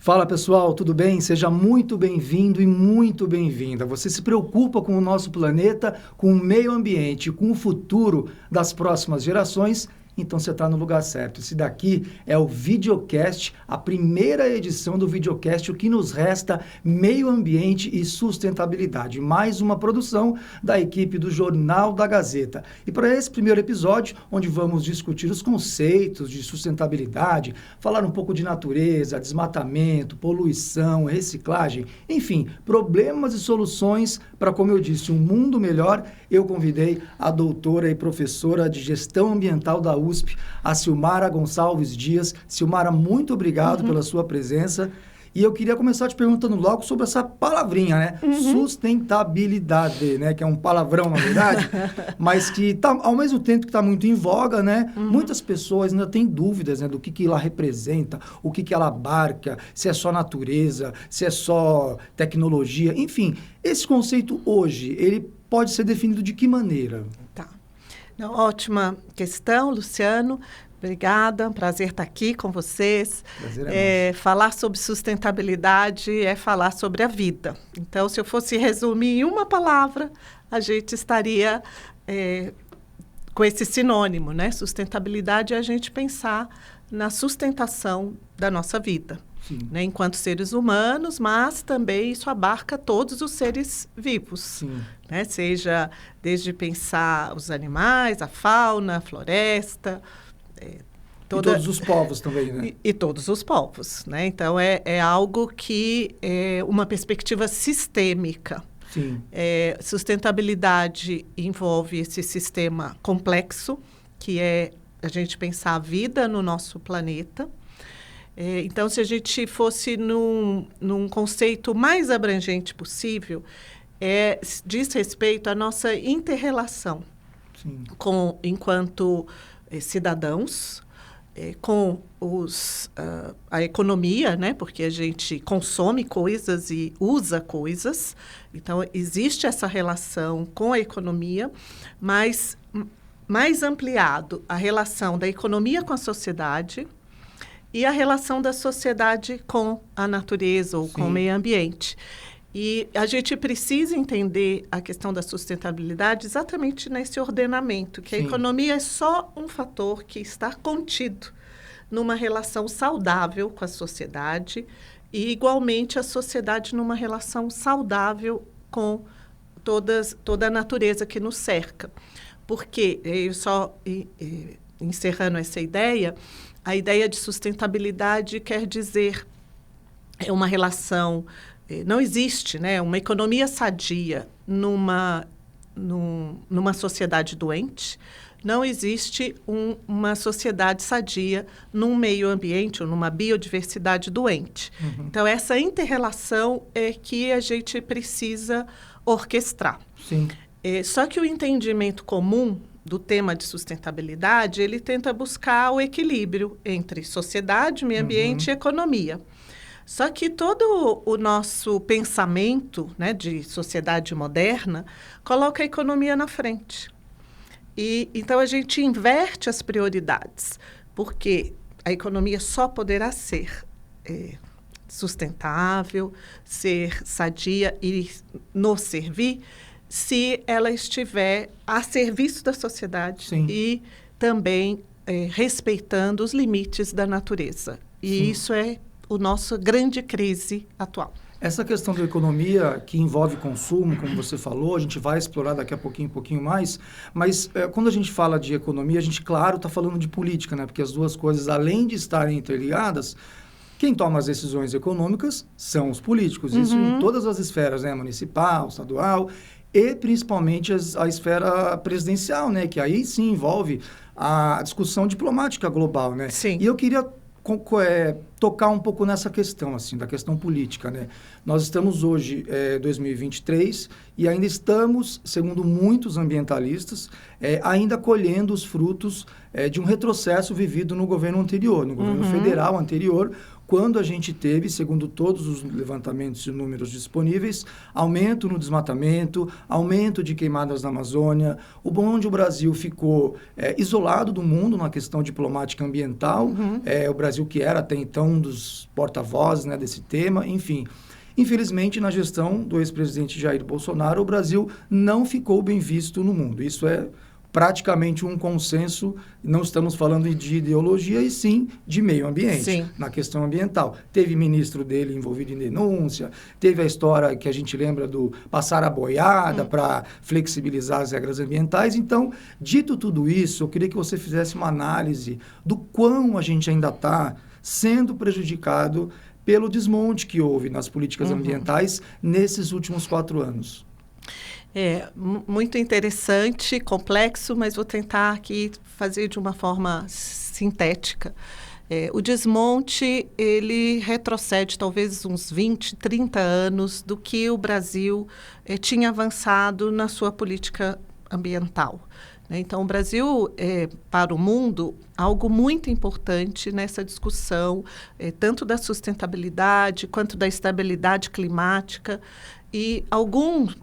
Fala pessoal, tudo bem? Seja muito bem-vindo e muito bem-vinda. Você se preocupa com o nosso planeta, com o meio ambiente, com o futuro das próximas gerações? Então você está no lugar certo. Esse daqui é o Videocast, a primeira edição do Videocast, o que nos resta, meio ambiente e sustentabilidade. Mais uma produção da equipe do Jornal da Gazeta. E para esse primeiro episódio, onde vamos discutir os conceitos de sustentabilidade, falar um pouco de natureza, desmatamento, poluição, reciclagem, enfim, problemas e soluções para, como eu disse, um mundo melhor, eu convidei a doutora e professora de Gestão Ambiental da USP, a Silmara Gonçalves Dias. Silmara, muito obrigado pela sua presença. E eu queria começar te perguntando logo sobre essa palavrinha, né? Sustentabilidade, né? Que é um palavrão, na verdade, mas que tá, ao mesmo tempo que está muito em voga, né? Muitas pessoas ainda têm dúvidas, né? Do que ela representa, o que ela abarca, se é só natureza, se é só tecnologia, enfim. Esse conceito hoje, ele pode ser definido de que maneira? Tá. Não, ótima questão, Luciano. Obrigada, prazer estar aqui com vocês. Prazer é nosso. Falar sobre sustentabilidade é falar sobre a vida. Então, se eu fosse resumir em uma palavra, a gente estaria com esse sinônimo, né? Sustentabilidade é a gente pensar na sustentação da nossa vida, né? Enquanto seres humanos, mas também isso abarca todos os seres vivos. Né? Seja desde pensar os animais, a fauna, a floresta... E todos os povos também, né? E todos os povos, né? Então, é algo que é uma perspectiva sistêmica. Sim. Sustentabilidade envolve esse sistema complexo, que é a gente pensar a vida no nosso planeta. Então, se a gente fosse num conceito mais abrangente possível, diz respeito à nossa inter-relação enquanto cidadãos, com a economia, né? Porque a gente consome coisas e usa coisas. Então, existe essa relação com a economia, mas mais ampliado a relação da economia com a sociedade e a relação da sociedade com a natureza ou com o meio ambiente. E a gente precisa entender a questão da sustentabilidade exatamente nesse ordenamento, que a economia é só um fator que está contido numa relação saudável com a sociedade e, igualmente, a sociedade numa relação saudável com toda a natureza que nos cerca. Porque, eu só encerrando essa ideia, a ideia de sustentabilidade quer dizer uma relação... Não existe, né, uma economia sadia numa sociedade doente. Não existe uma sociedade sadia num meio ambiente ou numa biodiversidade doente. Então, essa inter-relação é que a gente precisa orquestrar. Só que o entendimento comum do tema de sustentabilidade, ele tenta buscar o equilíbrio entre sociedade, meio ambiente e economia. Só que todo o nosso pensamento, né, de sociedade moderna coloca a economia na frente. E então a gente inverte as prioridades, porque a economia só poderá ser sustentável, ser sadia e nos servir se ela estiver a serviço da sociedade e também respeitando os limites da natureza. E isso é a nossa grande crise atual. Essa questão da economia que envolve consumo, como você falou, a gente vai explorar daqui a pouquinho, um pouquinho mais, mas quando a gente fala de economia, a gente, claro, está falando de política, né? Porque as duas coisas, além de estarem interligadas, quem toma as decisões econômicas são os políticos. Isso em todas as esferas, né? Municipal, estadual e principalmente a esfera presidencial, né? Que aí sim envolve a discussão diplomática global, né? E eu queria tocar um pouco nessa questão, assim, da questão política, né? Nós estamos hoje, 2023, e ainda estamos, segundo muitos ambientalistas, ainda colhendo os frutos de um retrocesso vivido no governo anterior, no governo federal anterior, quando a gente teve, segundo todos os levantamentos e números disponíveis, aumento no desmatamento, aumento de queimadas na Amazônia, onde o Brasil ficou isolado do mundo na questão diplomática ambiental, o Brasil que era até então um dos porta-vozes, né, desse tema, enfim. Infelizmente, na gestão do ex-presidente Jair Bolsonaro, o Brasil não ficou bem visto no mundo. Isso é praticamente um consenso, não estamos falando de ideologia, e sim de meio ambiente, sim, na questão ambiental. Teve ministro dele envolvido em denúncia, teve a história que a gente lembra do passar a boiada para flexibilizar as regras ambientais. Então, dito tudo isso, eu queria que você fizesse uma análise do quão a gente ainda está sendo prejudicado pelo desmonte que houve nas políticas ambientais nesses últimos 4 anos. Muito interessante, complexo, mas vou tentar aqui fazer de uma forma sintética. O desmonte, ele retrocede talvez uns 20, 30 anos do que o Brasil tinha avançado na sua política ambiental. Então, o Brasil é, para o mundo, algo muito importante nessa discussão, tanto da sustentabilidade quanto da estabilidade climática. E alguns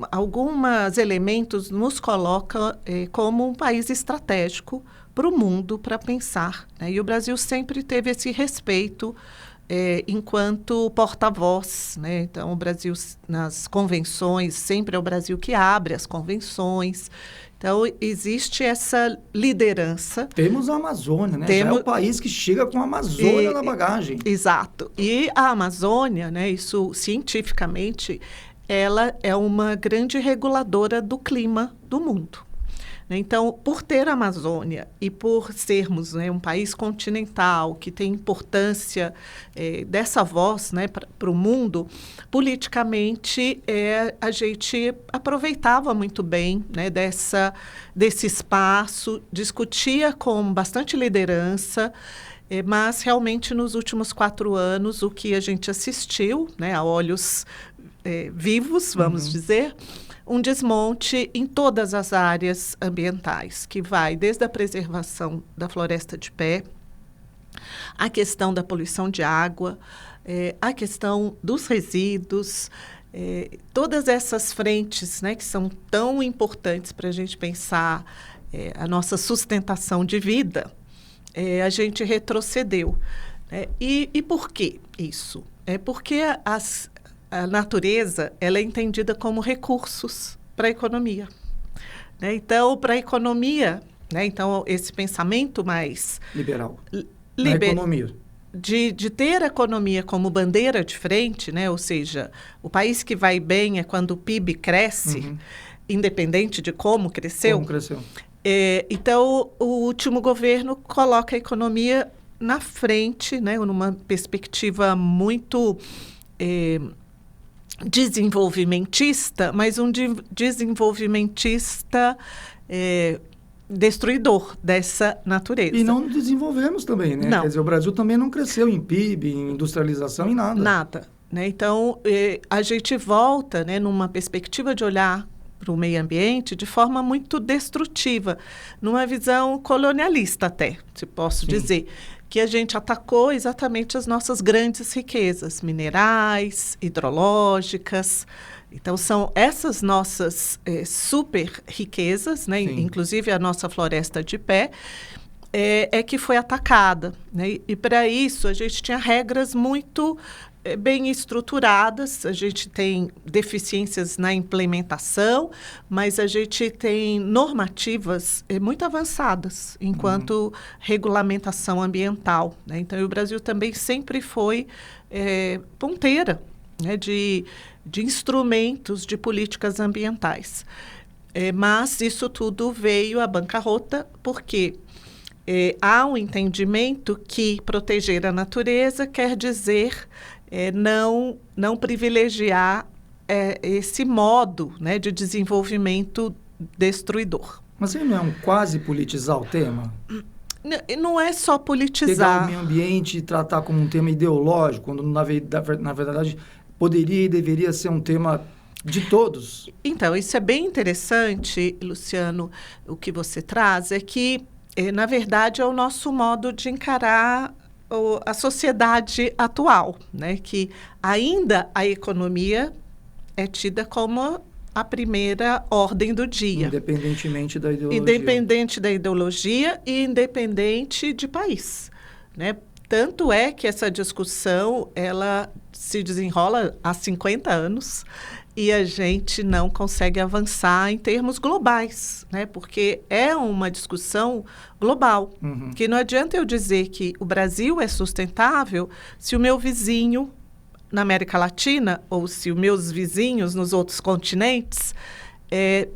elementos nos colocam como um país estratégico para o mundo, para pensar, né? E o Brasil sempre teve esse respeito enquanto porta-voz, né? Então, o Brasil, nas convenções, sempre é o Brasil que abre as convenções. Então, existe essa liderança. Temos a Amazônia, né? Já é o país que chega com a Amazônia na bagagem. Exato. E a Amazônia, né, isso cientificamente, ela é uma grande reguladora do clima do mundo. Então, por ter a Amazônia e por sermos, né, um país continental que tem importância dessa voz, né, para o mundo, politicamente a gente aproveitava muito bem, né, desse espaço, discutia com bastante liderança, mas realmente nos últimos 4 anos o que a gente assistiu, né, a olhos vivos, vamos dizer, um desmonte em todas as áreas ambientais, que vai desde a preservação da floresta de pé, a questão da poluição de água, a questão dos resíduos, todas essas frentes, né, que são tão importantes para a gente pensar a nossa sustentação de vida, a gente retrocedeu. E por que isso? Porque a natureza, ela é entendida como recursos para a economia, né? Então, para a economia, né? Então, esse pensamento mais liberal na economia, de ter a economia como bandeira de frente, né? Ou seja, o país que vai bem é quando o PIB cresce, independente de como cresceu. Como cresceu. Então, o último governo coloca a economia na frente, né? Numa perspectiva muito desenvolvimentista, mas um desenvolvimentista destruidor dessa natureza. E não desenvolvemos também, né? Não. Quer dizer, o Brasil também não cresceu em PIB, em industrialização, em nada. Nada, né? Então, a gente volta, né, numa perspectiva de olhar para o meio ambiente de forma muito destrutiva, numa visão colonialista até, se posso dizer, que a gente atacou exatamente as nossas grandes riquezas minerais, hidrológicas. Então, são essas nossas super riquezas, né? Inclusive a nossa floresta de pé, que foi atacada, né? E para isso, a gente tinha regras muito bem estruturadas, a gente tem deficiências na implementação, mas a gente tem normativas muito avançadas enquanto regulamentação ambiental, né? Então, o Brasil também sempre foi ponteira, né, de instrumentos de políticas ambientais. Mas isso tudo veio à bancarrota porque há um entendimento que proteger a natureza quer dizer não privilegiar esse modo, né, de desenvolvimento destruidor. Mas ele não é um quase politizar o tema? Não é só politizar. Pegar o meio ambiente e tratar como um tema ideológico, quando na verdade poderia e deveria ser um tema de todos. Então, isso é bem interessante, Luciano, o que você traz é que, na verdade, é o nosso modo de encarar a sociedade atual, né? Que ainda a economia é tida como a primeira ordem do dia. Independentemente da ideologia. Independente da ideologia e independente de país, né? Tanto é que essa discussão, ela se desenrola há 50 anos e a gente não consegue avançar em termos globais, né? Porque é uma discussão global. Que não adianta eu dizer que o Brasil é sustentável se o meu vizinho na América Latina, ou se os meus vizinhos nos outros continentes,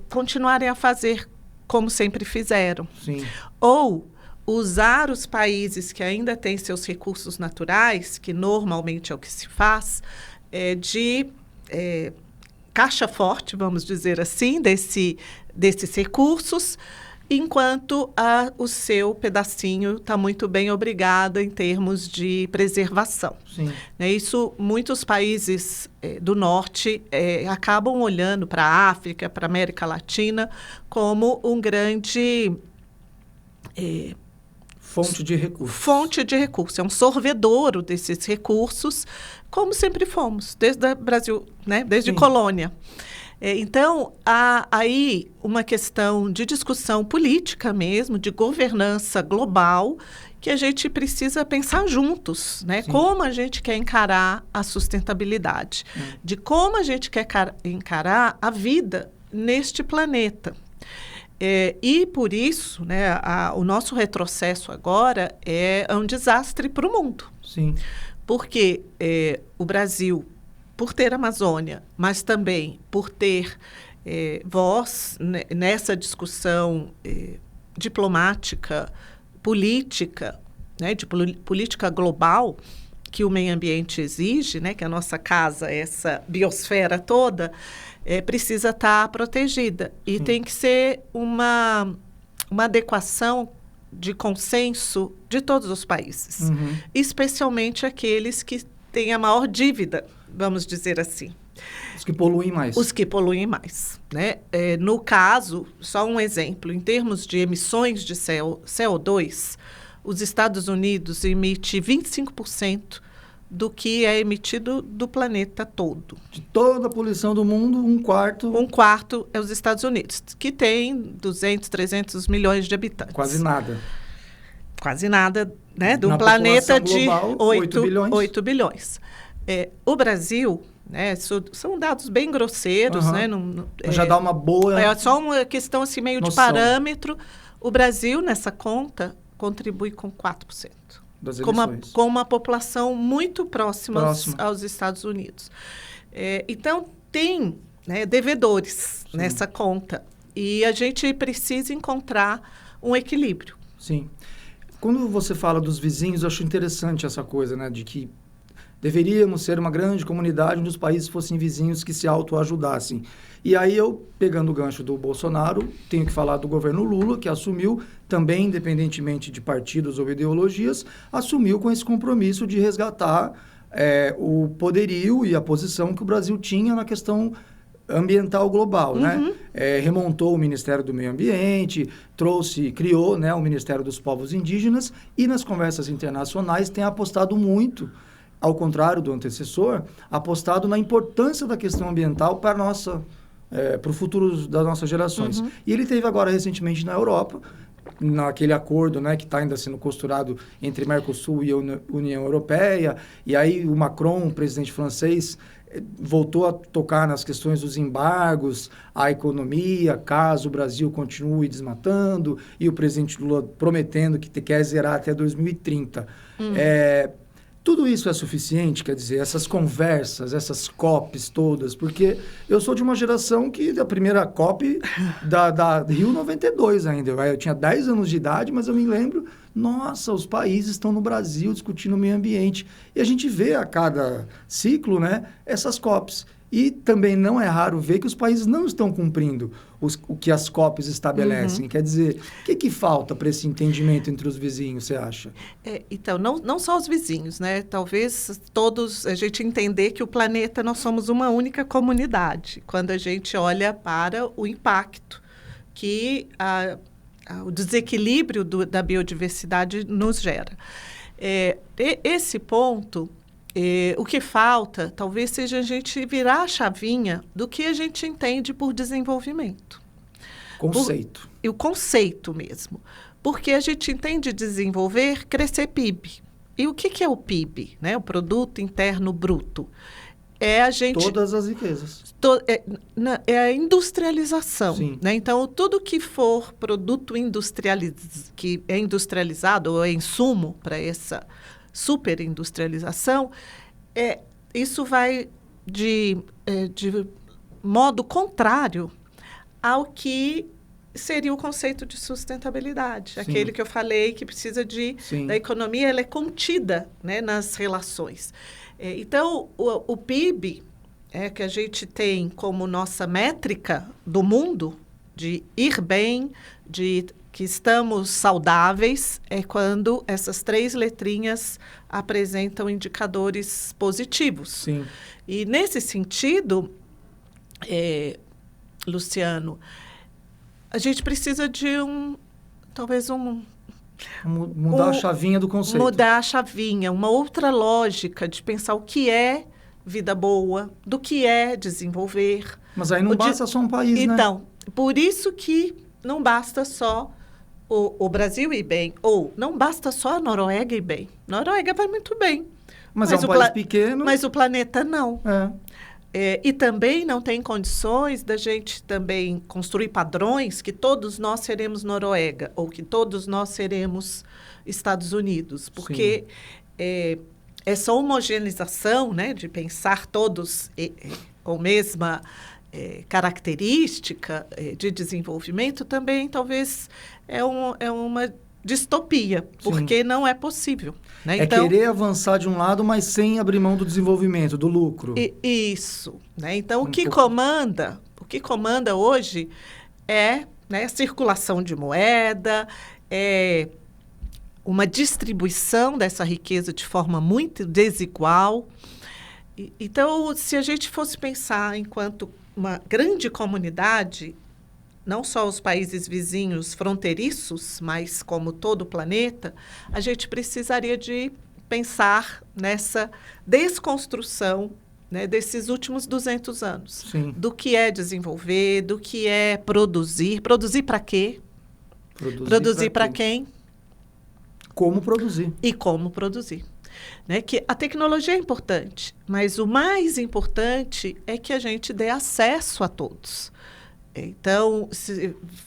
continuarem a fazer como sempre fizeram. Sim. Ou usar os países que ainda têm seus recursos naturais, que normalmente é o que se faz, de caixa forte, vamos dizer assim, desses recursos, enquanto o seu pedacinho está muito bem obrigado em termos de preservação. Sim. Isso, muitos países do norte acabam olhando para a África, para a América Latina, como um grande fonte de recursos. Fonte de recursos. É um sorvedouro desses recursos, como sempre fomos, desde o Brasil, né? Desde colônia. Então, há aí uma questão de discussão política mesmo, de governança global, que a gente precisa pensar juntos, né? Como a gente quer encarar a sustentabilidade, de como a gente quer encarar a vida neste planeta. E, por isso, né, o nosso retrocesso agora é um desastre para o mundo. Sim. Porque o Brasil, por ter Amazônia, mas também por ter voz nessa discussão diplomática, política, né, de política global, que o meio ambiente exige, né, que a nossa casa, essa biosfera toda, precisa estar protegida. E tem que ser uma adequação de consenso de todos os países, especialmente aqueles que têm a maior dívida, vamos dizer assim. Os que poluem mais. Os que poluem mais, né? No caso, só um exemplo, em termos de emissões de CO2, os Estados Unidos emitem 25% do que é emitido do planeta todo. De toda a poluição do mundo, um quarto... Um quarto é os Estados Unidos, que tem 200, 300 milhões de habitantes. Quase nada. Quase nada, né? De um Na planeta de global, 8 bilhões. O Brasil, né? São dados bem grosseiros, né? Já dá uma boa... É só uma questão assim, meio noção. De parâmetro. O Brasil, nessa conta, contribui com 4%. Das emissões. Com uma população muito próxima aos Estados Unidos. Então, tem, né, devedores nessa conta. E a gente precisa encontrar um equilíbrio. Sim. Quando você fala dos vizinhos, eu acho interessante essa coisa, né, de que deveríamos ser uma grande comunidade onde os países fossem vizinhos que se autoajudassem. E aí eu, pegando o gancho do Bolsonaro, tenho que falar do governo Lula, que assumiu, também independentemente de partidos ou ideologias, assumiu com esse compromisso de resgatar o poderio e a posição que o Brasil tinha na questão ambiental global, né? Remontou o Ministério do Meio Ambiente, criou, né, o Ministério dos Povos Indígenas e nas conversas internacionais tem apostado muito, ao contrário do antecessor, apostado na importância da questão ambiental para o futuro das nossas gerações. E ele teve agora recentemente na Europa, naquele acordo, né, que está ainda sendo costurado entre Mercosul e a União Europeia, e aí o Macron, o presidente francês, voltou a tocar nas questões dos embargos, a economia, caso o Brasil continue desmatando, e o presidente Lula prometendo que quer zerar até 2030. Tudo isso é suficiente, quer dizer, essas conversas, essas COPs todas, porque eu sou de uma geração que da primeira COP da Rio 92 ainda. Eu tinha 10 anos de idade, mas eu me lembro, nossa, os países estão no Brasil discutindo o meio ambiente. E a gente vê a cada ciclo, né, essas COPs. E também não é raro ver que os países não estão cumprindo o que as COPs estabelecem. Quer dizer, o que falta para esse entendimento entre os vizinhos, você acha? Então, não só os vizinhos, né? Talvez todos, a gente entender que o planeta, nós somos uma única comunidade, quando a gente olha para o impacto que o desequilíbrio da biodiversidade nos gera. Esse ponto, o que falta, talvez seja a gente virar a chavinha do que a gente entende por desenvolvimento. Conceito. E o conceito mesmo. Porque a gente entende desenvolver, crescer PIB. E o que é o PIB, né? O Produto Interno Bruto? É a gente... Todas as riquezas. É a industrialização. Sim. Né? Então, tudo que for produto que é industrializado ou é insumo para essa superindustrialização, isso vai de modo contrário ao que seria o conceito de sustentabilidade. Sim. Aquele que eu falei que precisa da economia, ela é contida, né, nas relações. Então, o PIB, que a gente tem como nossa métrica do mundo, de ir bem, de que estamos saudáveis, é quando essas 3 letrinhas apresentam indicadores positivos. Sim. E, nesse sentido, Luciano, a gente precisa de mudar a chavinha do conceito. Mudar a chavinha, uma outra lógica de pensar o que é vida boa, do que é desenvolver. Mas aí não basta só um país, né? Então, por isso que não basta só o Brasil ir bem, ou não basta só a Noruega ir bem. Noruega vai muito bem. Mas é um país pequeno. Mas o planeta não. E também não tem condições da gente também construir padrões que todos nós seremos Noruega ou que todos nós seremos Estados Unidos, porque essa homogeneização, né, de pensar todos com a mesma característica de desenvolvimento também talvez é uma distopia, porque não é possível. Né? Então, querer avançar de um lado, mas sem abrir mão do desenvolvimento, do lucro. Isso. Né? Então, o que comanda hoje é, né, a circulação de moeda, uma distribuição dessa riqueza de forma muito desigual. Então, se a gente fosse pensar enquanto uma grande comunidade, não só os países vizinhos fronteiriços, mas como todo o planeta, a gente precisaria de pensar nessa desconstrução, né, desses últimos 200 anos. Sim. Do que é desenvolver, do que é produzir. Produzir para quê? Produzir para quem? Como produzir. E como produzir. Né? Que a tecnologia é importante, mas o mais importante é que a gente dê acesso a todos. Então,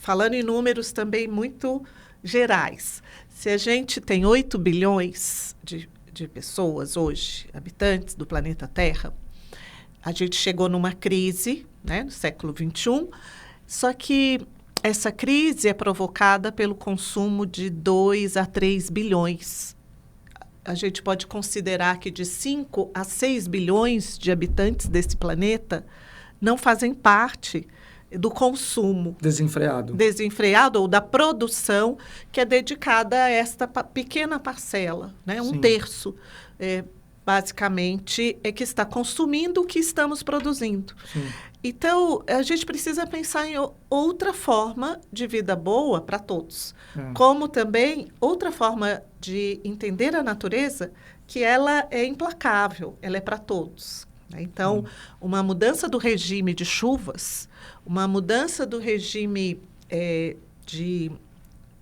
falando em números também muito gerais, se a gente tem 8 bilhões de pessoas hoje, habitantes do planeta Terra, a gente chegou numa crise, né, no século XXI, só que essa crise é provocada pelo consumo de 2 a 3 bilhões. A gente pode considerar que de 5 a 6 bilhões de habitantes desse planeta não fazem parte do consumo desenfreado ou da produção que é dedicada a esta pequena parcela, né? Um terço, basicamente, é que está consumindo o que estamos produzindo. Sim. Então, a gente precisa pensar em outra forma de vida boa para todos, como também outra forma de entender a natureza, que ela é implacável, ela é para todos. Então, uma mudança do regime de chuvas, uma mudança do regime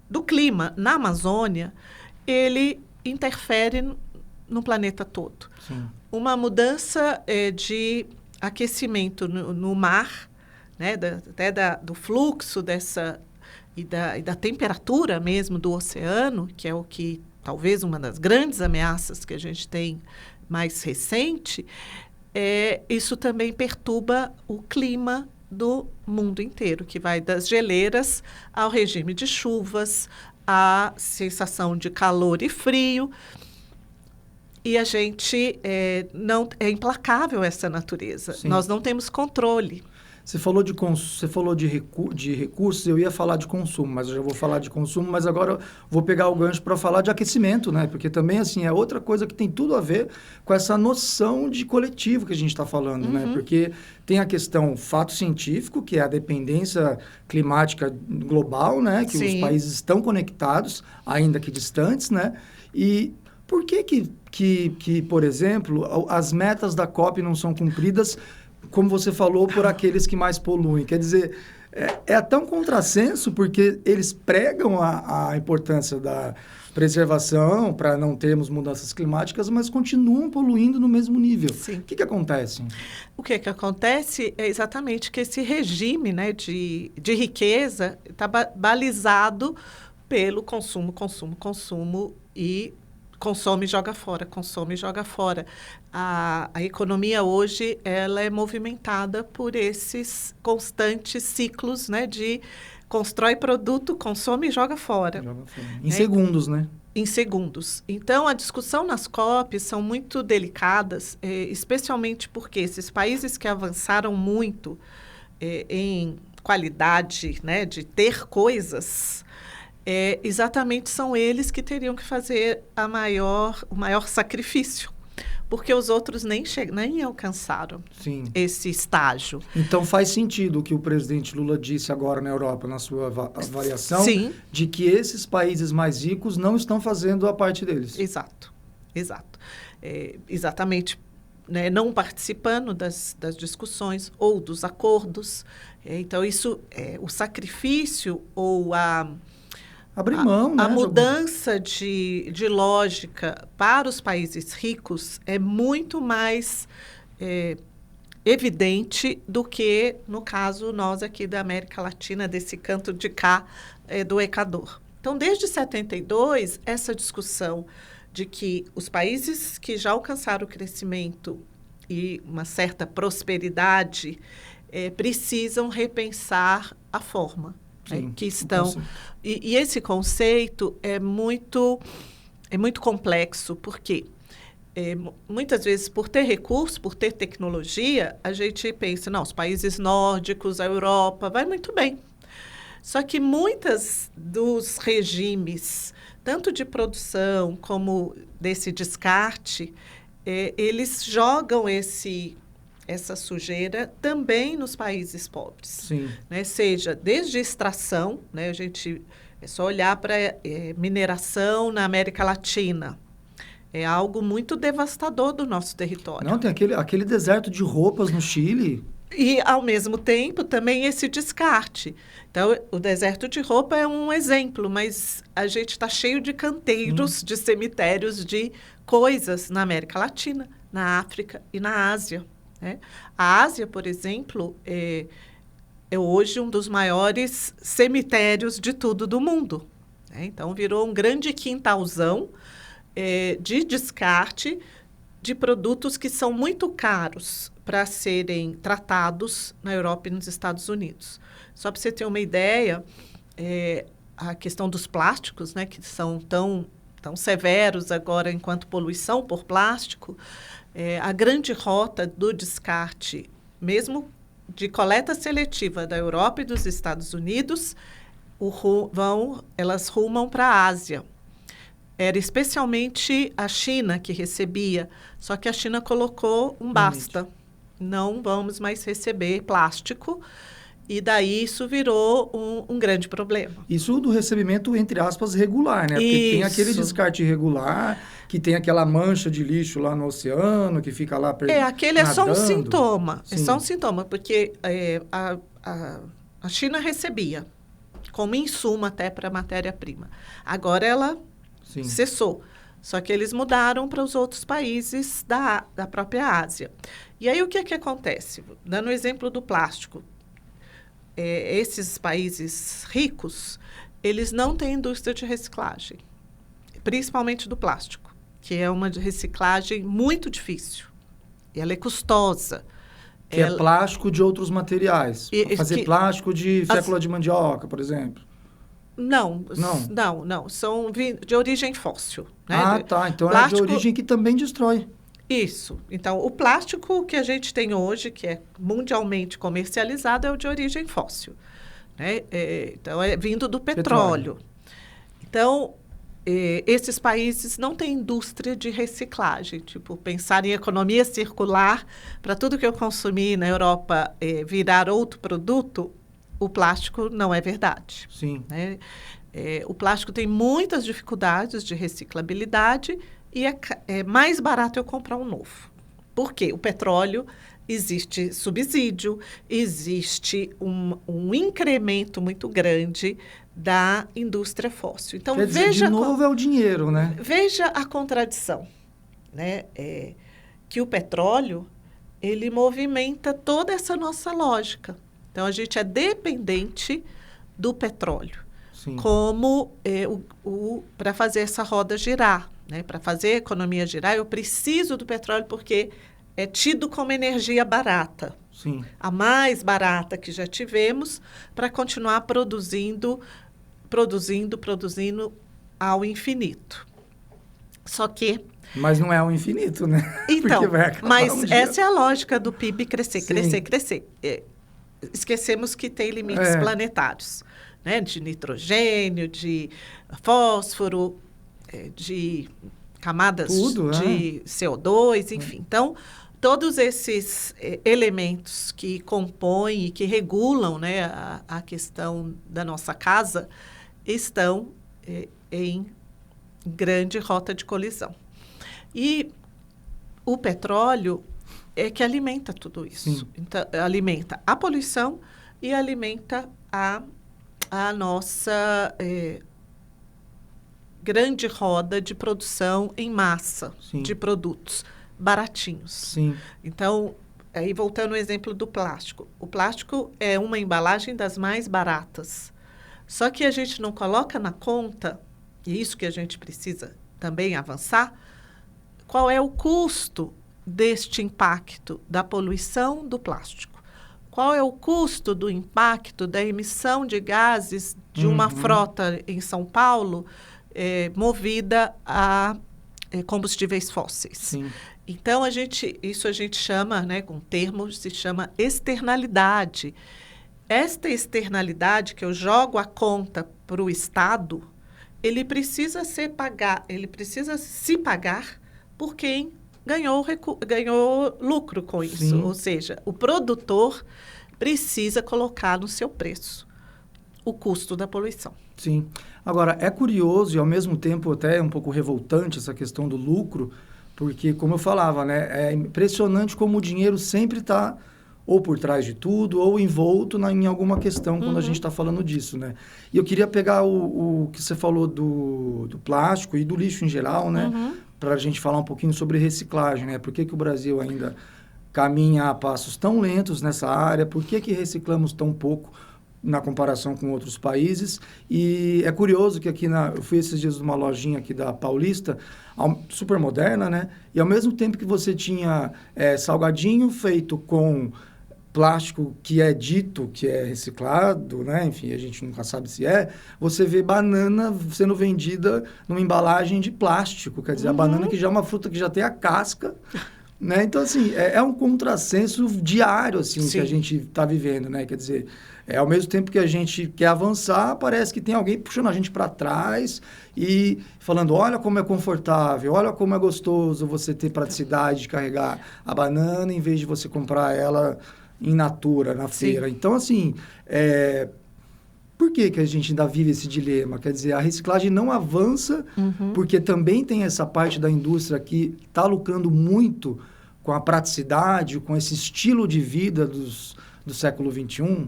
do clima na Amazônia, ele interfere no planeta todo. Sim. Uma mudança de aquecimento no mar, né, do fluxo e da temperatura mesmo do oceano, que é o que talvez uma das grandes ameaças que a gente tem mais recente, isso também perturba o clima do mundo inteiro, que vai das geleiras ao regime de chuvas, à sensação de calor e frio. E a gente não é implacável essa natureza. Sim. Nós não temos controle. Você falou de recursos, eu ia falar de consumo, mas eu já vou falar de consumo, mas agora eu vou pegar o gancho para falar de aquecimento, né? Porque também, assim, é outra coisa que tem tudo a ver com essa noção de coletivo que a gente está falando, né? Porque tem a questão fato científico, que é a dependência climática global, né? Que os países estão conectados, ainda que distantes, né? E por que, por exemplo, as metas da COP não são cumpridas, como você falou, por aqueles que mais poluem? Quer dizer, é até um contrassenso, porque eles pregam a importância da preservação para não termos mudanças climáticas, mas continuam poluindo no mesmo nível. Sim. O que acontece? O que acontece é exatamente que esse regime, né, de riqueza está balizado pelo consumo e consome e joga fora, consome e joga fora. A economia hoje ela é movimentada por esses constantes ciclos, né, de constrói produto, consome e joga fora. Em segundos, né? Em segundos. Então, a discussão nas COPs são muito delicadas, especialmente porque esses países que avançaram muito em qualidade, né, de ter coisas, exatamente são eles que teriam que fazer o maior sacrifício, porque os outros nem alcançaram Sim. esse estágio. Então faz sentido o que o presidente Lula disse agora na Europa, na sua avaliação, Sim. de que esses países mais ricos não estão fazendo a parte deles. Exato. Exatamente, né, não participando das discussões ou dos acordos. Então, isso, o sacrifício ou abrir mão, né, a mudança de lógica para os países ricos é muito mais evidente do que, no caso, nós aqui da América Latina, desse canto de cá do Equador. Então, desde 72, essa discussão de que os países que já alcançaram o crescimento e uma certa prosperidade precisam repensar a forma. Sim, que estão e esse conceito é muito complexo, porque muitas vezes, por ter recurso, por ter tecnologia, a gente pensa, não, os países nórdicos, a Europa, vai muito bem. Só que muitos dos regimes, tanto de produção como desse descarte, eles jogam essa sujeira também nos países pobres. Sim. Né? Seja desde extração, né? A gente é só olhar para mineração na América Latina. É algo muito devastador do nosso território. Não, tem aquele deserto de roupas no Chile. E, ao mesmo tempo, também esse descarte. Então, o deserto de roupa é um exemplo, mas a gente está cheio de canteiros, de cemitérios, de coisas na América Latina, na África e na Ásia. Né? A Ásia, por exemplo, é hoje um dos maiores cemitérios de tudo do mundo. Né? Então, virou um grande quintalzão de descarte de produtos que são muito caros para serem tratados na Europa e nos Estados Unidos. Só para você ter uma ideia, a questão dos plásticos, né, que são tão severos agora enquanto poluição por plástico, a grande rota do descarte, mesmo de coleta seletiva da Europa e dos Estados Unidos, elas rumam para a Ásia. Era especialmente a China que recebia, só que a China colocou um basta. Não vamos mais receber plástico. E daí isso virou um grande problema. Isso do recebimento, entre aspas, regular, né? Porque tem aquele descarte irregular, que tem aquela mancha de lixo lá no oceano, que fica lá aquele é só um sintoma. Sim. É só um sintoma, porque a China recebia como insumo até para matéria-prima. Agora ela cessou. Só que eles mudaram para os outros países da própria Ásia. E aí o que acontece? Dando o exemplo do plástico. Esses países ricos, eles não têm indústria de reciclagem, principalmente do plástico, que é uma reciclagem muito difícil. E ela é custosa. É plástico de outros materiais. Fazer plástico de fécula de mandioca, por exemplo. Não. São de origem fóssil. Né? Tá. Então plástico, é de origem que também destrói. Isso. Então, o plástico que a gente tem hoje, que é mundialmente comercializado, é o de origem fóssil. Né? Então, é vindo do petróleo. Então, esses países não têm indústria de reciclagem. Tipo, pensar em economia circular, para tudo que eu consumi na Europa virar outro produto, o plástico não é verdade. Sim. Né? O plástico tem muitas dificuldades de reciclabilidade e é mais barato eu comprar um novo. Por quê? O petróleo, existe subsídio, existe um incremento muito grande da indústria fóssil. Então, Quer dizer, de novo é o dinheiro, né? Veja a contradição, né? Que o petróleo, ele movimenta toda essa nossa lógica. Então, a gente é dependente do petróleo. Sim. Como para fazer essa roda girar, né? Para fazer a economia girar, eu preciso do petróleo porque é tido como energia barata. Sim. A mais barata que já tivemos, para continuar produzindo ao infinito. Só que... Mas não é ao infinito, né? Então, mas essa é a lógica do PIB crescer, sim, crescer, crescer. Esquecemos que tem limites planetários, né? De nitrogênio, de fósforo, de camadas de CO2, enfim. Então, todos esses elementos que compõem e que regulam, né, a questão da nossa casa estão em grande rota de colisão. E o petróleo é que alimenta tudo isso. Sim. Então, alimenta a poluição e alimenta a nossa grande roda de produção em massa, sim, de produtos baratinhos. Sim. Então, aí voltando ao exemplo do plástico. O plástico é uma embalagem das mais baratas. Só que a gente não coloca na conta, e isso que a gente precisa também avançar, qual é o custo deste impacto da poluição do plástico? Qual é o custo do impacto da emissão de gases de uma frota em São Paulo movida a combustíveis fósseis? Sim. Então, isso a gente chama, né, com termos, se chama externalidade. Esta externalidade que eu jogo a conta para o Estado, ele precisa se pagar por quem ganhou lucro com isso. Sim. Ou seja, o produtor precisa colocar no seu preço o custo da poluição. Sim. Agora, é curioso e, ao mesmo tempo, até um pouco revoltante essa questão do lucro, porque, como eu falava, né, é impressionante como o dinheiro sempre está ou por trás de tudo, ou envolto em alguma questão quando a gente está falando disso, né? E eu queria pegar o que você falou do plástico e do lixo em geral, né? Para a gente falar um pouquinho sobre reciclagem, né? Por que o Brasil ainda caminha a passos tão lentos nessa área? Por que reciclamos tão pouco na comparação com outros países? E é curioso que aqui eu fui esses dias numa lojinha aqui da Paulista, super moderna, né? E ao mesmo tempo que você tinha salgadinho feito com plástico que é dito que é reciclado, né? Enfim, a gente nunca sabe se você vê banana sendo vendida numa embalagem de plástico, quer dizer, a banana que já é uma fruta que já tem a casca, né? Então, assim, é um contrassenso diário, assim, sim, que a gente está vivendo, né? Quer dizer, ao mesmo tempo que a gente quer avançar, parece que tem alguém puxando a gente para trás e falando, olha como é confortável, olha como é gostoso você ter praticidade de carregar a banana em vez de você comprar ela in natura, na feira. Sim. Então, assim, por que a gente ainda vive esse dilema? Quer dizer, a reciclagem não avança, porque também tem essa parte da indústria que está lucrando muito com a praticidade, com esse estilo de vida do século XXI?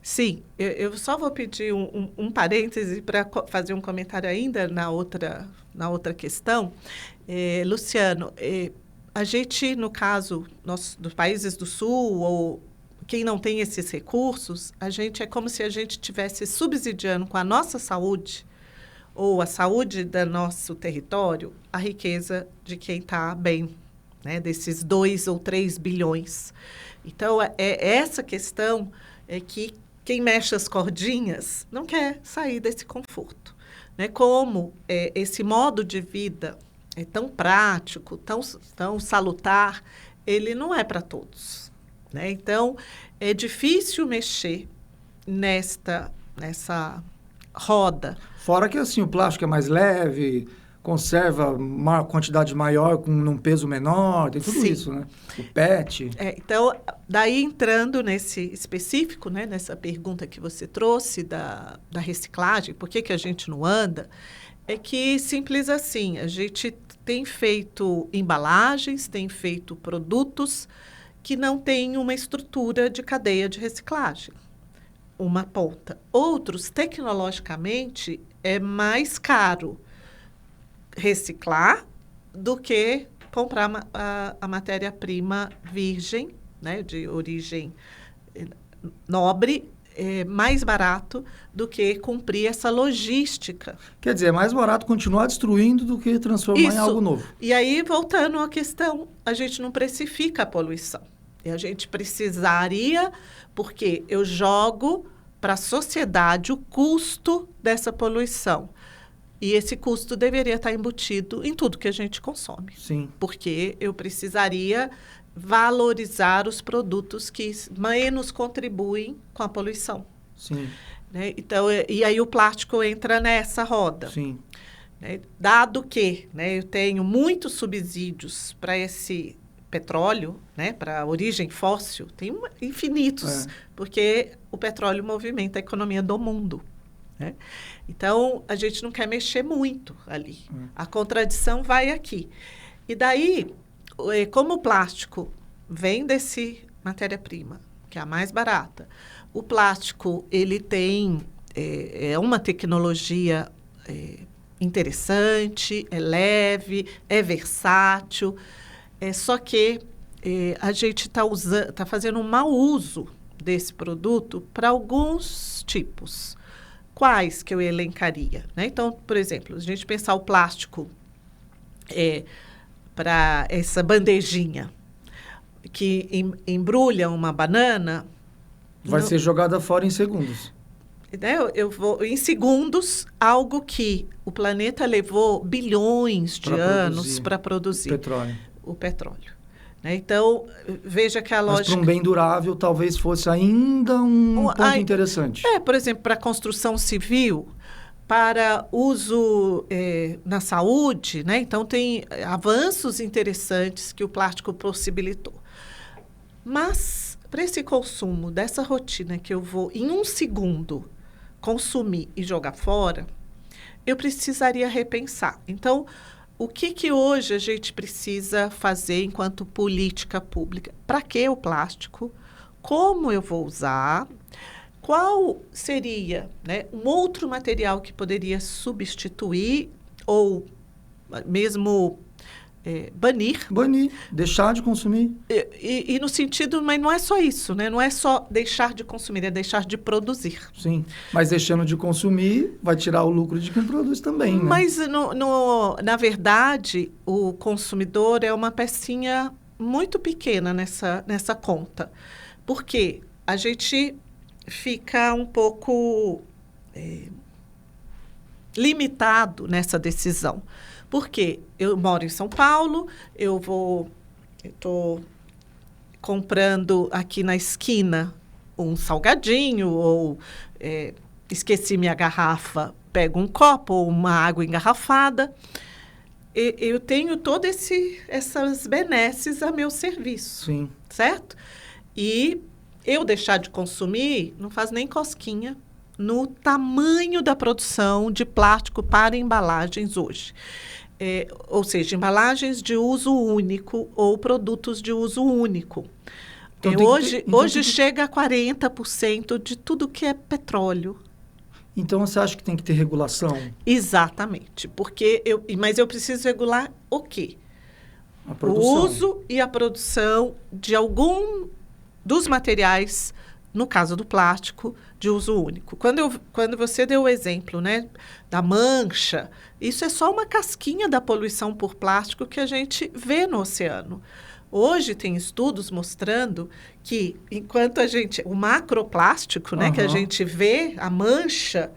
Sim, eu só vou pedir um parêntese para fazer um comentário ainda na outra questão. Luciano, a gente, no caso dos países do Sul, ou quem não tem esses recursos, é como se a gente estivesse subsidiando com a nossa saúde, ou a saúde do nosso território, a riqueza de quem está bem, né, desses 2 ou 3 bilhões. Então, essa questão que quem mexe as cordinhas não quer sair desse conforto, né? Como esse modo de vida é tão prático, tão salutar, ele não é para todos, né? Então, é difícil mexer nessa roda. Fora que, assim, o plástico é mais leve, conserva uma quantidade maior com um peso menor, tem tudo, sim, isso, né? O PET. Então, daí entrando nesse específico, né, nessa pergunta que você trouxe da reciclagem, por que a gente não anda, é que simples assim, a gente tem feito embalagens, tem feito produtos que não têm uma estrutura de cadeia de reciclagem, uma ponta. Outros, tecnologicamente, é mais caro reciclar do que comprar a matéria-prima virgem, né, de origem nobre, mais barato do que cumprir essa logística. Quer dizer, é mais barato continuar destruindo do que transformar em algo novo. E aí, voltando à questão, a gente não precifica a poluição. E a gente precisaria, porque eu jogo para a sociedade o custo dessa poluição. E esse custo deveria estar embutido em tudo que a gente consome. Sim. Porque eu precisaria valorizar os produtos que menos contribuem com a poluição. Sim. Né? Então, e aí o plástico entra nessa roda. Sim. Né? Dado que, né, eu tenho muitos subsídios para esse petróleo, né, para a origem fóssil, tem infinitos, porque o petróleo movimenta a economia do mundo. Né? Então, a gente não quer mexer muito ali. A contradição vai aqui. E daí, como o plástico vem desse matéria-prima, que é a mais barata, o plástico ele tem uma tecnologia interessante, é leve, é versátil, só que a gente está fazendo um mau uso desse produto para alguns tipos. Quais que eu elencaria? Né? Então, por exemplo, a gente pensar o plástico para essa bandejinha que embrulha uma banana... Vai ser jogada fora em segundos. Né? Eu vou, em segundos, algo que o planeta levou bilhões de anos para produzir. O petróleo. Né? Então, veja que a lógica... Mas para um bem durável, talvez fosse ainda um ponto interessante. Por exemplo, para a construção civil, para uso na saúde, né? Então, tem avanços interessantes que o plástico possibilitou. Mas, para esse consumo dessa rotina que eu vou, em um segundo, consumir e jogar fora, eu precisaria repensar. Então, o que hoje a gente precisa fazer enquanto política pública? Para que o plástico? Como eu vou usar? Qual seria, né, um outro material que poderia substituir ou mesmo banir? Banir, deixar de consumir. E no sentido, mas não é só isso, né? Não é só deixar de consumir, é deixar de produzir. Sim, mas deixando de consumir, vai tirar o lucro de quem produz também, né? Mas, na verdade, o consumidor é uma pecinha muito pequena nessa conta. Porque a gente fica um pouco limitado nessa decisão. Porque eu moro em São Paulo, eu estou comprando aqui na esquina um salgadinho, ou esqueci minha garrafa, pego um copo ou uma água engarrafada. Eu tenho todas essas benesses a meu serviço. Sim. Certo? E eu deixar de consumir não faz nem cosquinha no tamanho da produção de plástico para embalagens hoje. Ou seja, embalagens de uso único ou produtos de uso único. Então, hoje chega a 40% de tudo que é petróleo. Então, você acha que tem que ter regulação? Exatamente. Mas eu preciso regular o quê? A produção. O uso e a produção de algum dos materiais, no caso do plástico, de uso único. Quando você deu o exemplo, né, da mancha, isso é só uma casquinha da poluição por plástico que a gente vê no oceano. Hoje tem estudos mostrando que, enquanto o macroplástico, né, que a gente vê, a mancha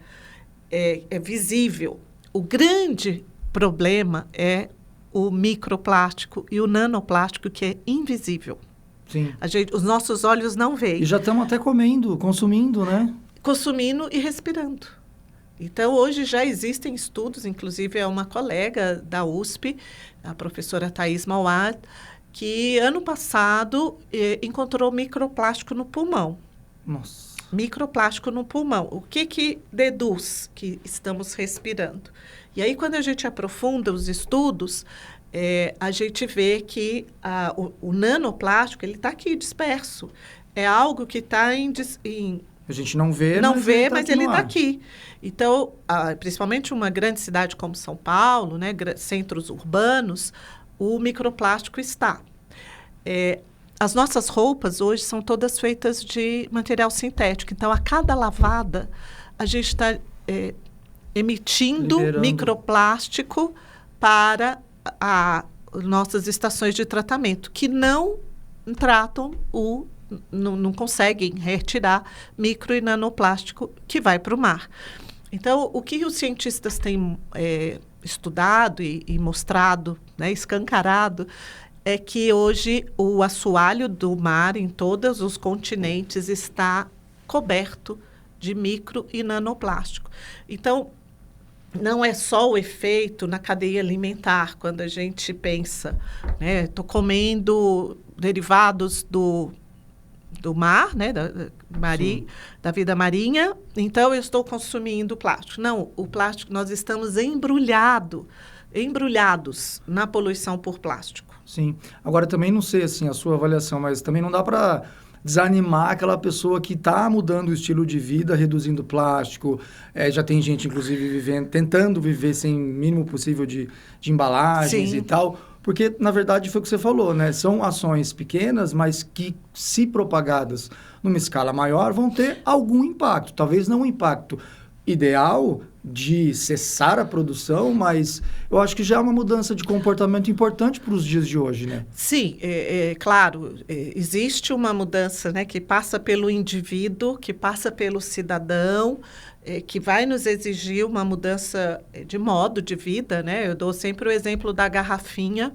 é visível. O grande problema é o microplástico e o nanoplástico, que é invisível. Sim. Os nossos olhos não veem. E já estamos até consumindo, né? Consumindo e respirando. Então, hoje já existem estudos, inclusive é uma colega da USP, a professora Thais Mauad, que ano passado encontrou microplástico no pulmão. Nossa. Microplástico no pulmão. O que deduz que estamos respirando? E aí, quando a gente aprofunda os estudos, a gente vê que o nanoplástico ele está aqui disperso. É algo que está a gente não vê, mas ele está aqui. Então, principalmente uma grande cidade como São Paulo, né, centros urbanos, o microplástico está. As nossas roupas hoje são todas feitas de material sintético. Então, a cada lavada, a gente está emitindo microplástico para nossas estações de tratamento, que não tratam não conseguem retirar micro e nanoplástico que vai para o mar. Então, o que os cientistas têm estudado e mostrado, né, escancarado, é que hoje o assoalho do mar em todos os continentes está coberto de micro e nanoplástico. Então, não é só o efeito na cadeia alimentar, quando a gente pensa, né, estou comendo derivados do mar, né, da vida marinha, então eu estou consumindo plástico. Não, o plástico, nós estamos embrulhados na poluição por plástico. Sim. Agora, também não sei assim, a sua avaliação, mas também não dá para desanimar aquela pessoa que está mudando o estilo de vida, reduzindo plástico. Já tem gente, inclusive, tentando viver sem o mínimo possível de embalagens. Sim. E tal. Porque, na verdade, foi o que você falou, né? São ações pequenas, mas que, se propagadas numa escala maior, vão ter algum impacto. Talvez não um impacto ideal de cessar a produção, mas eu acho que já é uma mudança de comportamento importante para os dias de hoje, né? Sim, claro, existe uma mudança, né, que passa pelo indivíduo, que passa pelo cidadão, que vai nos exigir uma mudança de modo de vida, né? Eu dou sempre o exemplo da garrafinha,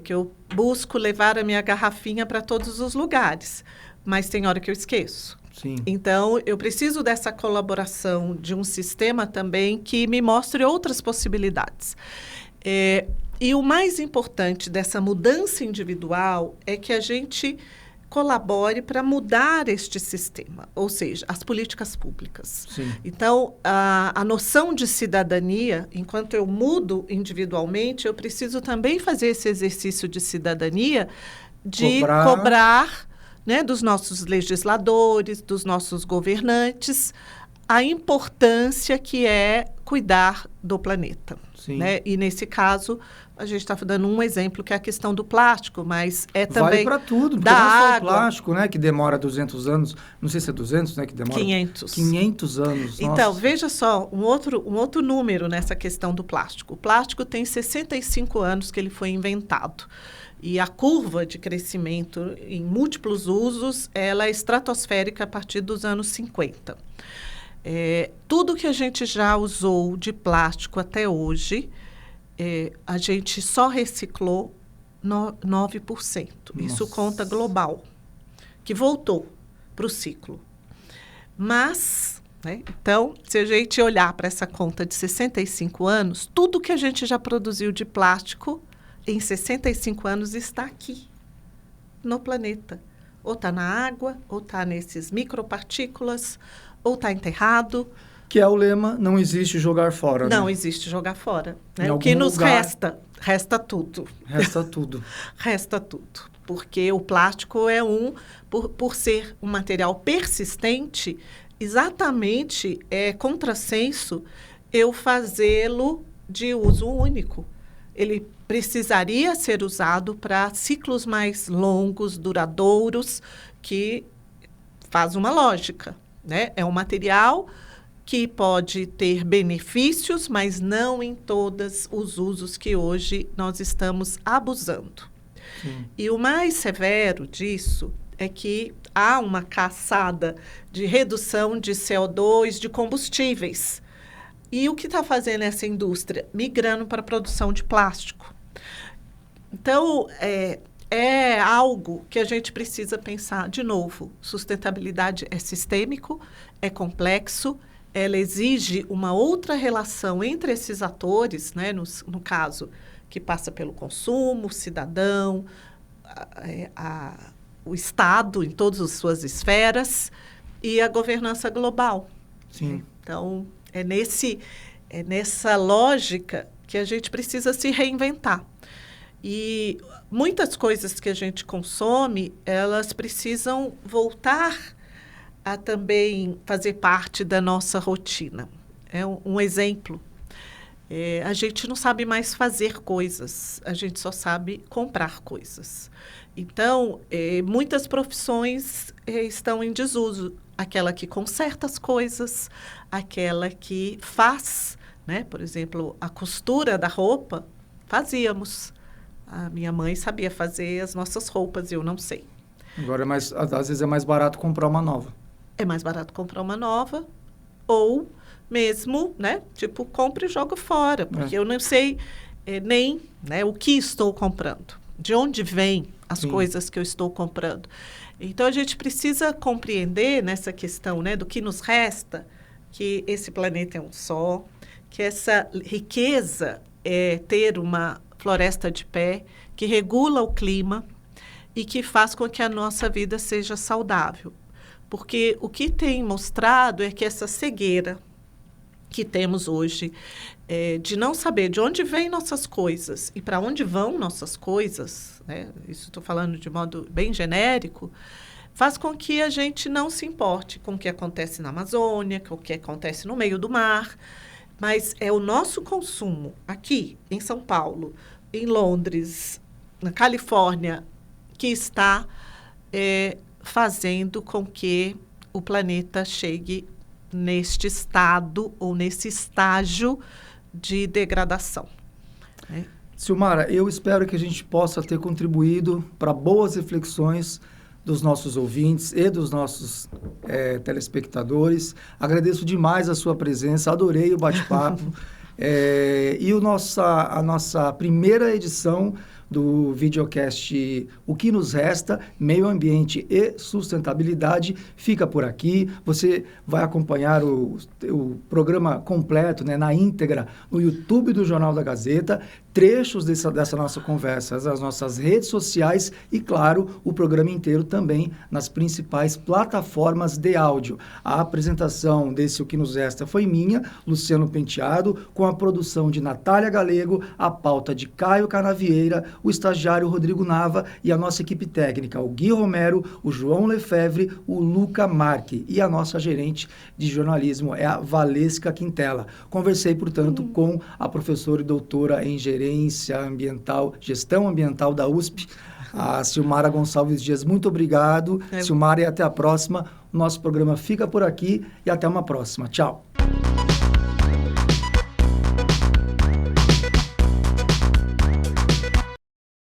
que eu busco levar a minha garrafinha para todos os lugares, mas tem hora que eu esqueço. Sim. Então, eu preciso dessa colaboração de um sistema também que me mostre outras possibilidades. E o mais importante dessa mudança individual é que a gente colabore para mudar este sistema, ou seja, as políticas públicas. Sim. Então, a noção de cidadania, enquanto eu mudo individualmente, eu preciso também fazer esse exercício de cidadania, de cobrar né, dos nossos legisladores, dos nossos governantes, a importância que é cuidar do planeta. Sim. Né? E, nesse caso, a gente está dando um exemplo, que é a questão do plástico, mas também vale para tudo, da não é só água. o plástico, né, que demora 200 anos, não sei se é 200, né, que demora... 500 anos, Então, nossa. veja só, um outro número nessa questão do plástico. O plástico tem 65 anos que ele foi inventado. E a curva de crescimento em múltiplos usos, ela é estratosférica a partir dos anos 50. Tudo que a gente já usou de plástico até hoje, a gente só reciclou 9%. Isso conta global, que voltou para o ciclo. Mas, né, então, se a gente olhar para essa conta de 65 anos, tudo que a gente já produziu de plástico em 65 anos está aqui, no planeta. Ou está na água, ou está nesses micropartículas, ou está enterrado. Que é o lema, não existe jogar fora. Não né? existe jogar fora. Né? O que nos resta? Resta tudo. Resta tudo. Resta tudo. Porque o plástico é por ser um material persistente, exatamente contrassenso eu fazê-lo de uso único. Ele precisaria ser usado para ciclos mais longos, duradouros, que faz uma lógica, né? É um material que pode ter benefícios, mas não em todos os usos que hoje nós estamos abusando. Sim. E o mais severo disso é que há uma caçada de redução de CO2, de combustíveis. E o que está fazendo essa indústria? Migrando para a produção de plástico. Então, é algo que a gente precisa pensar de novo. Sustentabilidade é sistêmico, é complexo, ela exige uma outra relação entre esses atores, né? No caso, que passa pelo consumo, o cidadão, o Estado em todas as suas esferas e a governança global. Sim. Então, é nessa lógica que a gente precisa se reinventar. E muitas coisas que a gente consome, elas precisam voltar a também fazer parte da nossa rotina. É um exemplo. A gente não sabe mais fazer coisas, a gente só sabe comprar coisas. Então, muitas profissões estão em desuso. Aquela que conserta as coisas, aquela que faz, né? Por exemplo, a costura da roupa, fazíamos. A minha mãe sabia fazer as nossas roupas, eu não sei. Agora, às vezes é mais barato comprar uma nova. É mais barato comprar uma nova ou mesmo, né? Tipo, compre e joga fora, porque eu não sei nem, né, o que estou comprando, de onde vêm as coisas que eu estou comprando. Então, a gente precisa compreender nessa questão, né, do que nos resta, que esse planeta é um só, que essa riqueza é ter uma floresta de pé, que regula o clima e que faz com que a nossa vida seja saudável. Porque o que tem mostrado é que essa cegueira que temos hoje, de não saber de onde vêm nossas coisas e para onde vão nossas coisas, né? Isso estou falando de modo bem genérico, faz com que a gente não se importe com o que acontece na Amazônia, com o que acontece no meio do mar, mas é o nosso consumo aqui em São Paulo, em Londres, na Califórnia, que está fazendo com que o planeta chegue neste estado ou nesse estágio de degradação. Silmara, eu espero que a gente possa ter contribuído para boas reflexões dos nossos ouvintes e dos nossos telespectadores. Agradeço demais a sua presença, adorei o bate-papo. E a nossa primeira edição do videocast O que nos resta, meio ambiente e sustentabilidade, fica por aqui. Você vai acompanhar o programa completo, né, na íntegra, no YouTube do Jornal da Gazeta, trechos dessa nossa conversa, as nossas redes sociais e, claro, o programa inteiro também nas principais plataformas de áudio. A apresentação desse O que nos resta foi minha, Luciano Penteado, com a produção de Natália Galego, a pauta de Caio Canavieira, o estagiário Rodrigo Nava e a nossa equipe técnica, o Gui Romero, o João Lefebvre, o Luca Marque e a nossa gerente de jornalismo é a Valesca Quintela. Conversei, portanto, com a professora e doutora em Gestão Ambiental da USP, a Silmara Gonçalves Dias. Muito obrigado, Silmara, e até a próxima. O nosso programa fica por aqui e até uma próxima. Tchau.